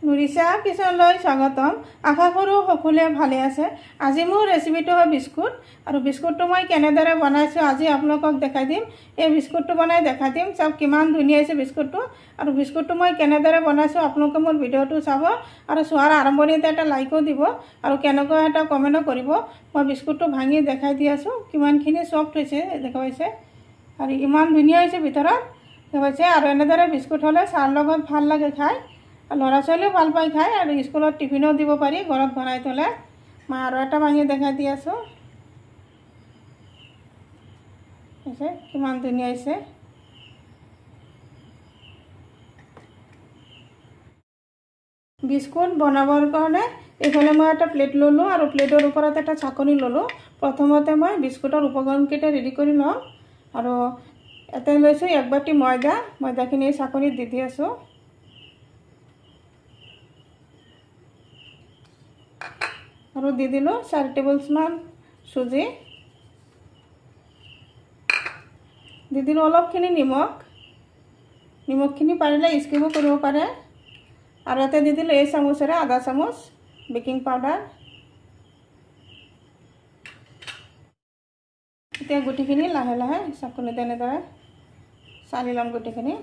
নুৰিছা কিচেনলৈ স্বাগতম। আশা কৰোঁ সকলোৱে ভালে আছে। আজি মোৰ ৰেচিপিটো হয় বিস্কুট, আৰু বিস্কুটটো মই কেনেদৰে বনাইছোঁ আজি আপোনালোকক দেখাই দিম। এই বিস্কুটটো বনাই দেখাই দিম। চাওক কিমান ধুনীয়া হৈছে বিস্কুটটো। আৰু বিস্কুটটো মই কেনেদৰে বনাইছোঁ আপোনালোকে মোৰ ভিডিঅ'টো চাব, আৰু চোৱাৰ আৰম্ভণিতে এটা লাইকো দিব, আৰু কেনেকুৱা এটা কমেণ্টো কৰিব। মই বিস্কুটটো ভাঙি দেখাই দি আছোঁ কিমানখিনি ছফ্ট হৈছে দেখা পাইছে, আৰু ইমান ধুনীয়া হৈছে ভিতৰত দেখা পাইছে। আৰু এনেদৰে বিস্কুট হ'লে চাহৰ লগত ভাল লাগে খাই, ল'ৰা ছোৱালীও ভাল পাই খাই, আৰু স্কুলত টিফিনো দিব পাৰি ঘৰত বনাই থ'লে। মই আৰু এটা ভাঙি দেখাই দি আছোঁ হৈছে কিমান ধুনীয়া হৈছে। বিস্কুট বনাবৰ কাৰণে এইফালে মই এটা প্লেট ল'লোঁ, আৰু প্লেটৰ ওপৰত এটা চাকনি ল'লোঁ। প্ৰথমতে মই বিস্কুটৰ উপকৰণকেইটা ৰেডি কৰি ল'ম, আৰু ইয়াতে লৈছোঁ 1 বাটি ময়দাখিনি এই চাকনিত দি আছোঁ। আৰু দি দিলোঁ 4 টেবুলস্পুন চুজি, দি দিলোঁ অলপখিনি নিমখখিনি পাৰিলে স্কিপো কৰিব পাৰে। আৰু ইয়াতে দি দিলোঁ এই চামুচেৰে আধা চামুচ বেকিং পাউডাৰ। এতিয়া গুটিখিনি লাহে লাহে চাকনিত এনেদৰে চালি ল'ম গুটিখিনি।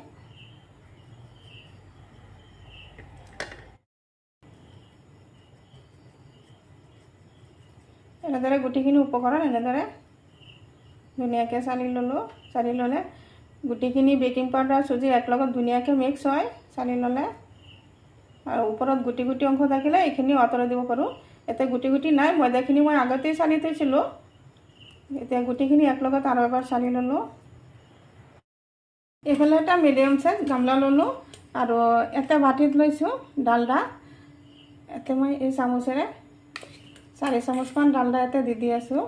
এনেদৰে গুটিখিনি উপকৰণ এনেদৰে ধুনীয়াকৈ চালি ল'লোঁ। চালি ল'লে গুটিখিনি বেকিং পাউডাৰ চুজি একেলগত ধুনীয়াকৈ মিক্স হয় চালি ল'লে। আৰু ওপৰত গুটি গুটি অংশ থাকিলে এইখিনি আঁতৰাই দিব পাৰোঁ। এতিয়া গুটি গুটি নাই, ময়দাখিনি মই আগতেই চালি থৈছিলোঁ। এতিয়া গুটিখিনি একেলগত আৰু এবাৰ চালি ল'লোঁ। এইফালে এটা মিডিয়াম চাইজ গামলা ল'লোঁ, আৰু এটা বাটিত লৈছোঁ ডালডা। ইয়াতে মই এই চামুচেৰে 4 চামুচমান ডালডা ইয়াতে দি আছোঁ।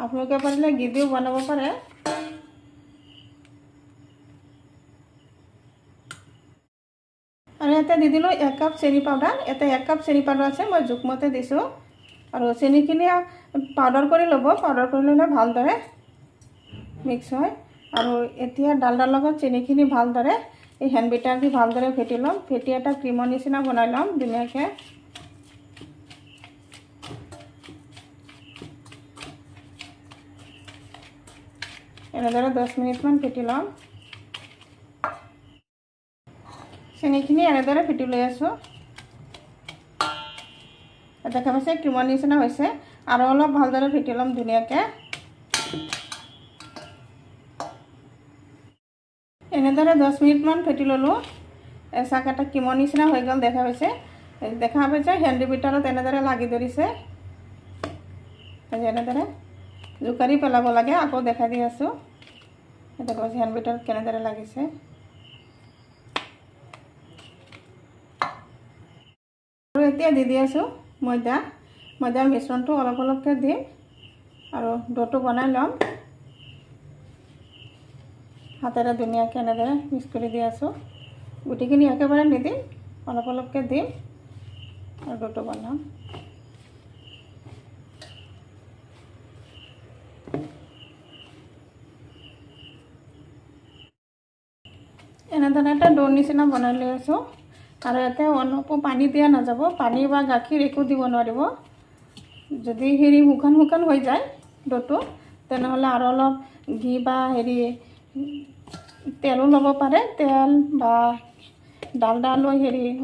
আপোনালোকে পাৰিলে ঘি দিও বনাব পাৰে। আৰু ইয়াতে দি দিলোঁ 1 কাপ চেনি পাউডাৰ। ইয়াতে 1 কাপ চেনি পাউডাৰ আছে, মই জোখমতে দিছোঁ। আৰু চেনিখিনি পাউডাৰ কৰি ল'ব, পাউডাৰ কৰি ল'লে ভালদৰে মিক্স হয়। আৰু এতিয়া ডালডাৰ লগত চেনিখিনি ভালদৰে এই হেণ্ড বিটাৰ দি ভালদৰে ফেটি ল'ম। ফেটি এটা ক্ৰীমৰ নিচিনা বনাই ল'ম ধুনীয়াকৈ। এনেদৰে 10 মিনিটমান ফেটি ল'ম। চেনিখিনি এনেদৰে ফেটি লৈ আছোঁ। দেখা পাইছে ক্ৰীমৰ নিচিনা হৈছে, আৰু অলপ ভালদৰে ফেটি ল'ম ধুনীয়াকৈ। এনেদৰে 10 মিনিটমান ফেটি ল'লোঁ। এচাক এটা ক্ৰীমৰ নিচিনা হৈ গ'ল দেখা পাইছে হেণ্ড বিটাৰত এনেদৰে লাগি ধৰিছে। এনেদৰে জোকাৰি পেলাব লাগে। আকৌ দেখাই দি আছোঁ দেখা পাইছে হেণ্ড বিটাৰত কেনেদৰে লাগিছে। আৰু এতিয়া দি আছোঁ ময়দাৰ মিশ্ৰণটো অলপ অলপকৈ দিম, আৰু ডোটো বনাই ল'ম। হাতেৰে ধুনীয়াকৈ এনেদৰে মিক্স কৰি দি আছোঁ। গুটিখিনি একেবাৰে নিদিম, অলপ অলপকৈ দিম, আৰু ডোটো বনাম। এনেদৰে এটা ডোৰ নিচিনা বনাই লৈ আছোঁ। আৰু ইয়াতে অলপো পানী দিয়া নাযাব, পানী বা গাখীৰ একো দিব নোৱাৰিব। যদি শুকান হৈ যায় ডোটো, তেনেহ'লে আৰু অলপ ঘি বা তেলো ল'ব পাৰে। তেল বা ডালডা লৈ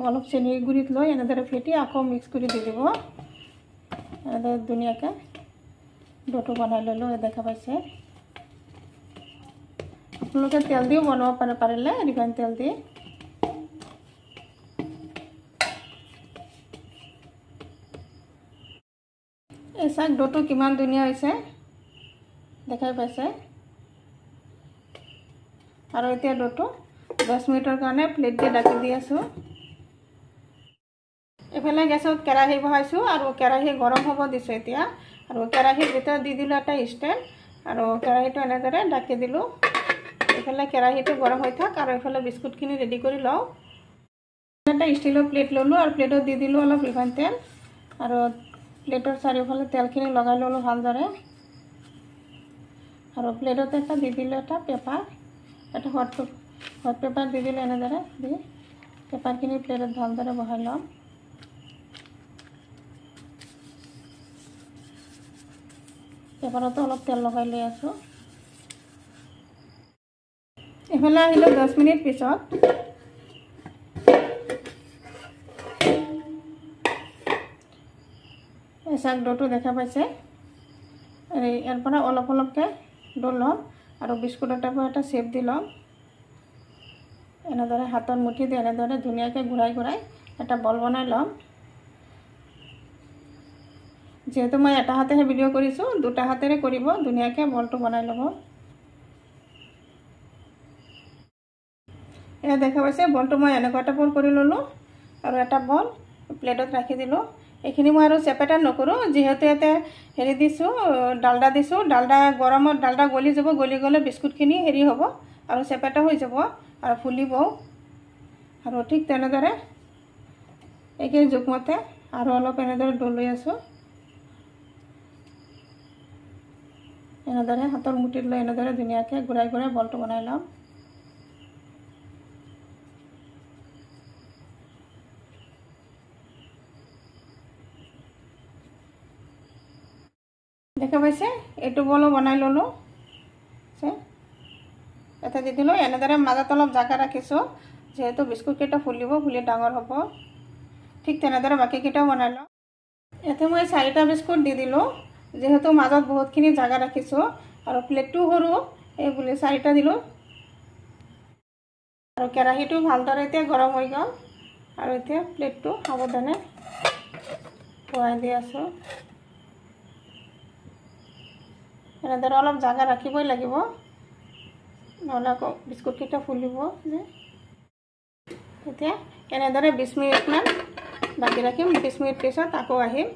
অলপ চেনি গুড়িত লৈ এনেদৰে ফেটি আকৌ মিক্স কৰি দি দিব। এনেদৰে ধুনীয়াকৈ ডোটো বনাই ল'লোঁ দেখা পাইছে। আপোনালোকে তেল দিও বনাব পাৰে, পাৰিলে ৰিফাইন তেল দি। এই চাক ডোটো কিমান ধুনীয়া হৈছে দেখাই পাইছে। আৰু এতিয়া ডোটো 10 মিনিটৰ কাৰণে প্লেট দি ঢাকি দি আছোঁ। এইফালে গেছত কেৰাহী বহাইছোঁ, আৰু কেৰাহী গৰম হ'ব দিছোঁ এতিয়া। আৰু কেৰাহীৰ ভিতৰত দি দিলোঁ এটা ষ্টেণ্ড, আৰু কেৰাহীটো এনেদৰে ঢাকি দিলোঁ। এইফালে কেৰাহীটো গৰম হৈ থাক, আৰু এইফালে বিস্কুটখিনি ৰেডি কৰি লওঁ। এটা ষ্টিলৰ প্লেট ল'লোঁ, আৰু প্লেটত দি দিলোঁ অলপ ৰিফাইন তেল, আৰু প্লেটৰ চাৰিওফালে তেলখিনি লগাই ল'লোঁ ভালদৰে। আৰু প্লেটত এটা দি দিলোঁ এটা পেপাৰ, এটা হট পেপাৰ দি দিলোঁ এনেদৰে দি পেপাৰখিনি প্লেটত ভালদৰে বহাই ল'ম। পেপাৰতো অলপ তেল লগাই লৈ আছোঁ। এইফালে আহিলোঁ 10 মিনিট পিছত। চাক ডোটো দেখা পাইছে। ইয়াৰ পৰা অলপ অলপকৈ ডো ল'ম আৰু বিস্কুট এটাৰ পৰা এটা শ্বেপ দি ল'ম। এনেদৰে হাতৰ মুঠি দি এনেদৰে ধুনীয়াকৈ ঘূৰাই ঘূৰাই এটা বল বনাই ল'ম। যেহেতু মই এটা হাতেহে ভিডিঅ' কৰিছোঁ, দুটা হাতেৰে কৰিব, ধুনীয়াকৈ বলটো বনাই ল'ব। এয়া দেখা পাইছে বলটো মই এনেকুৱা এটা বল কৰি ল'লোঁ আৰু এটা বল প্লেটত ৰাখি দিলোঁ। এইখিনি মই আৰু চেপেটা নকৰোঁ, যিহেতু ইয়াতে হেৰি দিছোঁ, ডালডা দিছোঁ। ডালডা গৰমত ডালডা গলি যাব, গলি গ'লে বিস্কুটখিনি হেৰি হ'ব আৰু চেপেটা হৈ যাব আৰু ফুলিবও। আৰু ঠিক তেনেদৰে একে জোখমতে আৰু অলপ এনেদৰে ডো লৈ আছোঁ। এনেদৰে হাতৰ মুঠিত লৈ এনেদৰে ধুনীয়াকৈ ঘূৰাই ঘূৰাই বলটো বনাই ল'ম। দেখা পাইছে এইটো বলো বনাই ল'লোঁ। এটা দি দিলোঁ। এনেদৰে মাজত অলপ জাগা ৰাখিছোঁ, যিহেতু বিস্কুটকেইটা ফুলিব, ফুলি ডাঙৰ হ'ব। ঠিক তেনেদৰে বাকীকেইটাও বনাই লওঁ। ইয়াতে মই 4টা বিস্কুট দি দিলোঁ, যিহেতু মাজত বহুতখিনি জাগা ৰাখিছোঁ আৰু প্লেটটো সৰু, এই বুলি 4টা দিলোঁ। আৰু কেৰাহীটো ভালদৰে এতিয়া গৰম হৈ গ'ল আৰু এতিয়া প্লেটটো সাৱধানে খুৱাই দি আছোঁ। এনেদৰে অলপ জাগা ৰাখিবই লাগিব, নহ'লে আকৌ বিস্কুটকেইটা ফুলিব যে। এতিয়া এনেদৰে 20 মিনিটমান বাকি ৰাখিম। 20 মিনিট পিছত আকৌ আহিম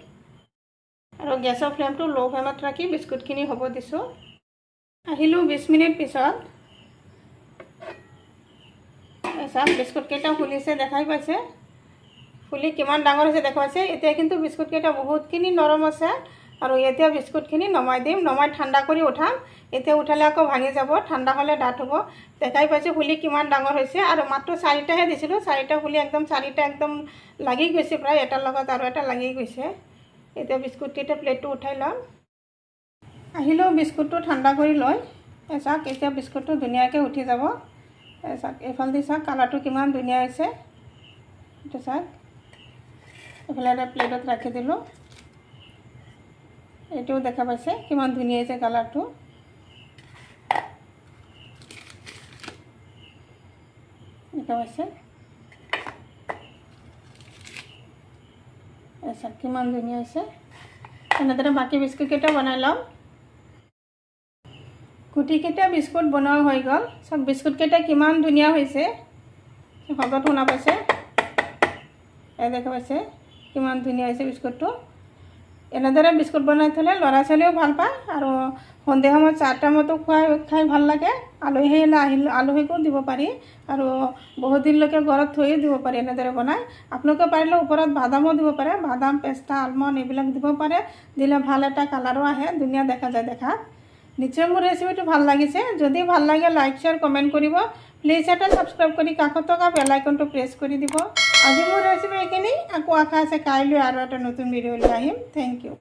আৰু গেছৰ ফ্লেমটো ল' ফ্লেমত ৰাখি বিস্কুটখিনি হ'ব দিছোঁ। আহিলোঁ 20 মিনিট পিছত। চাওক বিস্কুটকেইটা ফুলিছে, দেখাই পাইছে ফুলি কিমান ডাঙৰ হৈছে দেখা পাইছে। এতিয়া কিন্তু বিস্কুটকেইটা বহুতখিনি নৰম আছে আৰু এতিয়া বিস্কুটখিনি নমাই দিম। নমাই ঠাণ্ডা কৰি উঠাম। এতিয়া উঠালে আকৌ ভাঙি যাব, ঠাণ্ডা হ'লে ডাঠ হ'ব। দেখাই পাইছে ফুলি কিমান ডাঙৰ হৈছে আৰু মাত্ৰ 4টাহে দিছিলোঁ। 4টা ফুলি একদম 4টা একদম লাগি গৈছে, প্ৰায় এটাৰ লগত আৰু এটা লাগি গৈছে। এতিয়া বিস্কুটকেইটা প্লেটটো উঠাই ল'ম। আহিলেও বিস্কুটটো ঠাণ্ডা কৰি লৈ চাওক এতিয়া বিস্কুটটো ধুনীয়াকৈ উঠি যাব। চাওক এইফালেদি চাওক কালাৰটো কিমান ধুনীয়া হৈছে। এইটো চাওক এইফালে এটা প্লেটত ৰাখি দিলোঁ। এইটোও দেখা পাইছে কিমান ধুনীয়া হৈছে কালাৰটো। দেখা পাইছে চাওক কিমান ধুনীয়া হৈছে। এনেদৰে বাকী বিস্কুটকেইটা বনাই ল'ম। গুটিকেইটা বিস্কুট বনোৱা হৈ গ'ল। চাওক বিস্কুটকেইটা কিমান ধুনীয়া হৈছে, শব্দত শুনা পাইছে। এই দেখা পাইছে কিমান ধুনীয়া হৈছে বিস্কুটটো। এনেদৰে বিস্কুট বনাই থ'লে ল'ৰা ছোৱালীও ভাল পায় আৰু সন্ধিয়া সময়ত 4টা মতো খাই ভাল লাগে। আলহী আহিলে আলহীকো দিব পাৰি আৰু বহুত দিনলৈকে ঘৰত থৈও দিব পাৰি এনেদৰে বনাই। আপোনালোকে পাৰিলে ওপৰত বাদামো দিব পাৰে, বাদাম, পেষ্টা, আলমণ্ড এইবিলাক দিব পাৰে। দিলে ভাল এটা কালাৰো আহে, ধুনীয়া দেখা যায় দেখাত। নিশ্চয় মোৰ ৰেচিপিটো ভাল লাগিছে। যদি ভাল লাগে লাইক শ্বেয়াৰ কমেণ্ট কৰিব। প্লিজ এটা ছাবস্ক্ৰাইব কৰি কাষত থকা বেল আইকনটো প্ৰেছ কৰি দিব। আজি মোৰ ৰেচিপি এইখিনি। আকৌ আশা আছে কাইলৈ আৰু এটা নতুন ভিডিঅ' লৈ আহিম। Thank U.